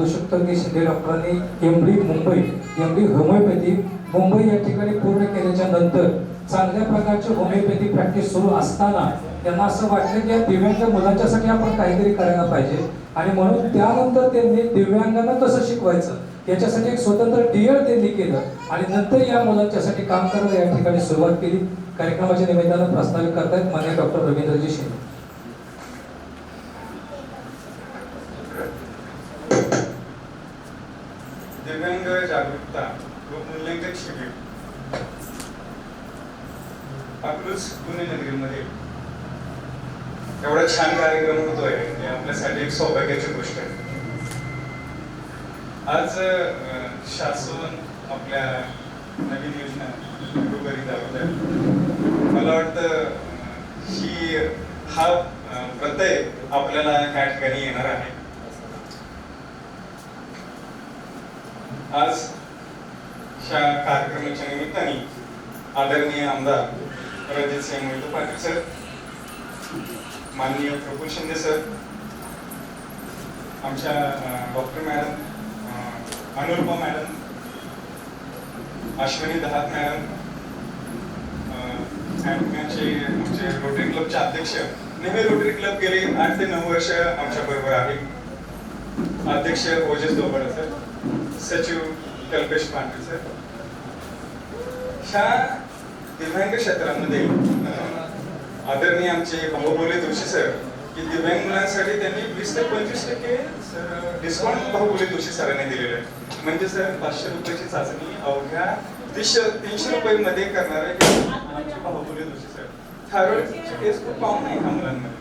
शकतो की शिंदे डॉक्टरांनी एमडी होमिओपॅथी मुंबई या ठिकाणी पूर्ण केल्याच्या नंतर चांगल्या प्रकारची होमिओपॅथी प्रॅक्टिस सुरू असताना त्यांना असं वाटलं की या दिव्यांग मुलांच्यासाठी आपण काहीतरी करायला पाहिजे आणि म्हणून त्यानंतर त्यांनी दिव्यांगांना कसं शिकवायचं याच्यासाठी एक स्वतंत्र डीएड त्यांनी केलं आणि नंतर या मुलांच्यासाठी काम करायला या ठिकाणी सुरुवात केली. कार्यक्रमाच्या निमित्तानं प्रस्तावित करतायत माननीय डॉक्टर रवींद्रजी शिंदे. दिव्यांग जागरूकता व मूल्यांकन शिबिर अकलूज पुणे नगरीमध्ये एवढा छान कार्यक्रम होतोय हे आपल्यासाठी एक सौभाग्याची गोष्ट आहे. आज शासन आपल्या नवीन योजना सुरू करीत आहोत. मला वाटतं ही हा प्रत्यय आपल्याला या ठिकाणी येणार आहे. आज ह्या कार्यक्रमाच्या निमित्ताने आदरणीय आमदार रणजितसिंह मोहिते पाटील सर, माननीय प्रफुल्ल शिंदे सर, आमच्या doctor madam Anurupa madam, Ashwini Dahat madam, आमचे रोटरी क्लबचे अध्यक्ष, नेहमी रोटरी क्लब गेले 8 ते 9 वर्ष आमच्या बरोबर आहे. अध्यक्ष ओजस दोबडे सर, सचिव कल्पेश पांढरे सर. ह्या दिव्यांग क्षेत्रामध्ये आदरणीय आमचे भाऊबोले जोशी सर की दिव्यांग मुलांसाठी त्यांनी 20 ते 25% डिस्काउंट भाऊबोले जोशी सरांनी दिलेलं आहे. म्हणजे सर 500 रुपयाची चाचणी अवघ्या 300 रुपये करणारे आमचे भाऊबोले जोशी सर. थायरॉइडची टेस्ट खूप कॉमन आहे ह्या मुलांमध्ये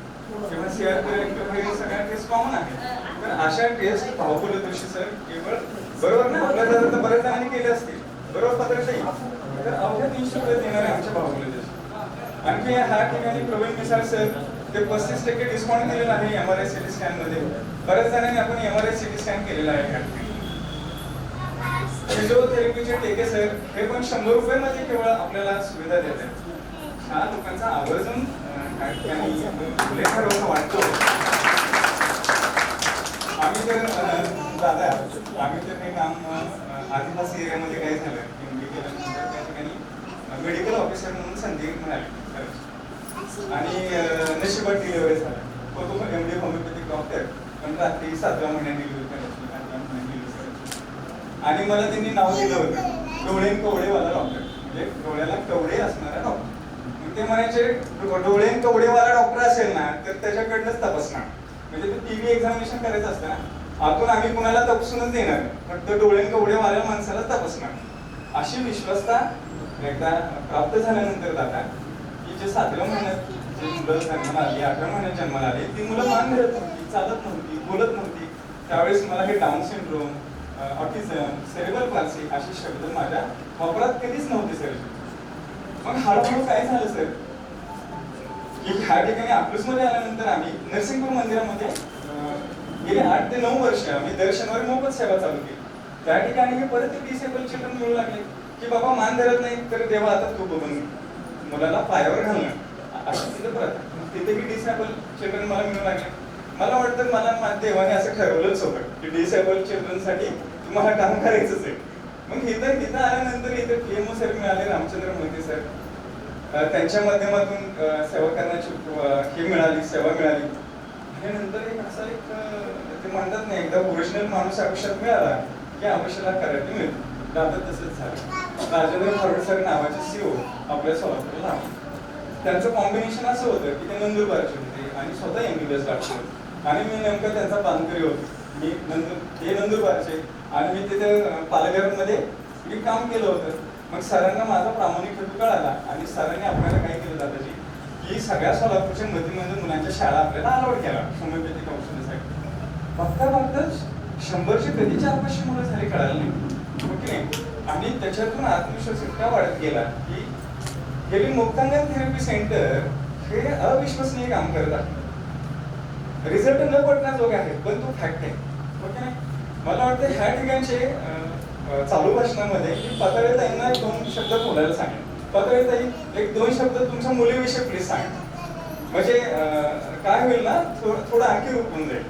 किंवा सीआरपी सगळ्या टेस्ट कॉमन आहे. तर अशा टेस्ट भाऊबोले जोशी सर केवळ बरोबर ना आपल्या तर बऱ्याच जणांनी केले असतील बरोबर पत्राचाही तर अवघ्या 300 रुपये देणारे आमच्या भाऊबोले जोशी. आणखी ह्या ठिकाणी प्रवीण मिसाळ सर ते 35% डिस्काउंट दिलेला आहे एमआरआय सिटी स्कॅन मध्ये. बऱ्याच जणांनी आपण एमआरआय सिटी स्कॅन केलेला आहे. फिजिओथेरपीचे टेके सर हे पण 100 रुपये मध्ये केवळ आपल्याला सुविधा देतात. ह्या लोकांचा आवर्जून ह्या ठिकाणी उल्लेख करावा वाटतो. आम्ही तर दादा आम्ही तर हे काम आदिवासी एरियामध्ये काय झालं केल्यानंतर त्या ठिकाणी मेडिकल ऑफिसर म्हणून संधी मिळाली आणि नशिबात डिलिव्हरी झाला. तो एमडी होमिओपॅथिक डॉक्टर पण रात्री 7व्या महिन्यात डिलिव्हरी करायची आणि मला त्यांनी नाव दिलं होतं डोळेन कवडेवाला डॉक्टर, म्हणजे डोळ्याला कवडे असणारा डॉक्टर. ते म्हणायचे डोळेन कवडेवाला डॉक्टर असेल ना तर त्याच्याकडनंच तपासणार. म्हणजे ते टीव्ही एक्झामिनेशन करायचं असतं ना आतून आम्ही कुणाला तपासूनच देणार फक्त डोळेन कवडेवाल्या माणसाला तपासणार. अशी विश्वासता एकदा प्राप्त झाल्यानंतर दादा की जे 7व्या महिन्यात जे मुलं जन्माला आली 8व्या महिन्यात जन्माला आली ती मुलं मान धरत नव्हती, चालत नव्हती, बोलत नव्हती. त्यावेळेस मला हे down syndrome, autism, cerebral palsy असे शब्द माझ्या वापरात कधीच नव्हते सर. मग हळूहळू काय झालं सर की ह्या ठिकाणी अकलूजमध्ये आल्यानंतर आम्ही नरसिंगपूर मंदिरामध्ये गेले 8 ते 9 वर्ष आम्ही दर शनिवारी मोफत सेवा चालू केली. त्या ठिकाणी मी परत डिसेबल चिल्ड्रन मिळू लागले की बाबा मान धरत नाही तर देवा आता तू बघून मुलाला पायावर घालणं असं तिथं परत तिथेही डिसेबल चिल्ड्रन मला मिळू लागले. मला वाटतं मला देवाने असं ठरवलंच होतं की डिसेबल चिल्ड्रनसाठी तुम्हाला काम करायचंच आहे. मग इथं आल्यानंतर इथे पीएमओ सर मिळाले, रामचंद्र मोहिते सर, त्यांच्या माध्यमातून सेवा करण्याची ही मिळाली, सेवा मिळाली. आणि नंतर एक असा एक ते म्हणतात नाही एकदा ओरिजिनल माणूस आयुष्यात मिळाला की आयुष्याला करायला मिळतं. दादा तसंच झालं. राजेंद्र फरड सर नावाचे सीओ आपल्या सोलापूरला आले. त्यांचं कॉम्बिनेशन असं होतं की ते नंदुरबारचे होते आणि स्वतः एमबीबीएस डॉक्टर आणि मी नेमकं त्यांचा पानकरी होतो. मी नंदुरबारचे आणि मी तिथे पालघरमध्ये मी काम केलं होतं. मग सरांना माझा प्रामाणिक हेतू कळाला आणि सरांनी आपल्याला काय केलं दादाजी की सगळ्या सोलापूरच्या मध्यमध्ये मुलांच्या शाळा आपल्याला अलाउड केला होमिओपॅथिक औषधासाठी. बघता 100चे कधी 400-500 मुलं झाली कळायला नाही ओके नाही. आणि त्याच्यातून आत्मविश्वास इतका वाढत गेला की गेली मुक्तांगण थेरपी सेंटर हे अविश्वसनीय काम करत आहे. रिझल्ट न पटण्याजोगे आहेत पण तो फॅक्ट आहे ओके नाही. मला वाटतं ह्या ठिकाणचे चालू भाषणामध्ये की पातळीताईंना 2 शब्द बोलायला सांगेल. पातळीताई 1-2 शब्द तुमच्या मुलीविषयी प्लीज सांगा. म्हणजे काय होईल ना थोडं आणखी रूप होऊन जाईल.